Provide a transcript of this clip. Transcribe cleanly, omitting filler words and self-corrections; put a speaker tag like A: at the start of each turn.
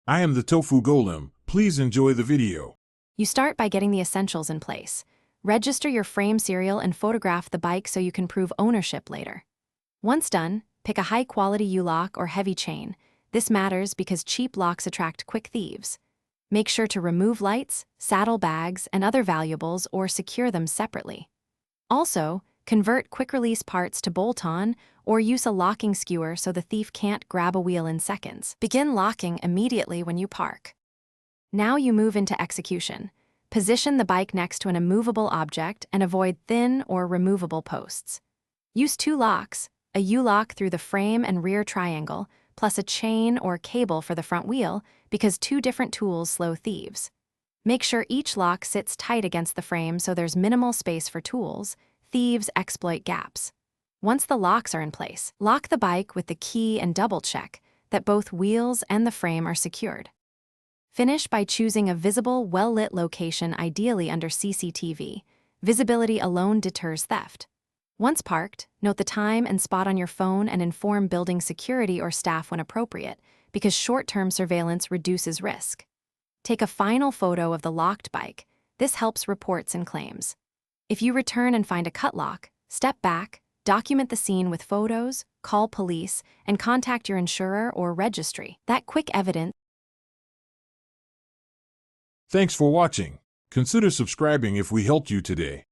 A: I am the Tofu Golem. Please enjoy the video.
B: You start by getting the essentials in place. Register your frame serial and photograph the bike so you can prove ownership later. Once done, pick a high-quality U-lock or heavy chain. This matters because cheap locks attract quick thieves. Make sure to remove lights, saddlebags, and other valuables or secure them separately. Also, convert quick-release parts to bolt-on or use a locking skewer so the thief can't grab a wheel in seconds. Begin locking immediately when you park. Now you move into execution. Position the bike next to an immovable object and avoid thin or removable posts. Use 2 locks, a U-lock through the frame and rear triangle, plus a chain or cable for the front wheel, because 2 different tools slow thieves. Make sure each lock sits tight against the frame so there's minimal space for tools. Thieves exploit gaps. Once the locks are in place, lock the bike with the key and double-check that both wheels and the frame are secured. Finish by choosing a visible, well-lit location, ideally under CCTV. Visibility alone deters theft. Once parked, note the time and spot on your phone and inform building security or staff when appropriate, because short-term surveillance reduces risk. Take a final photo of the locked bike. This helps reports and claims. If you return and find a cut lock, step back, document the scene with photos, call police, and contact your insurer or registry. That quick evidence.
A: Thanks for watching. Consider subscribing if we helped you today.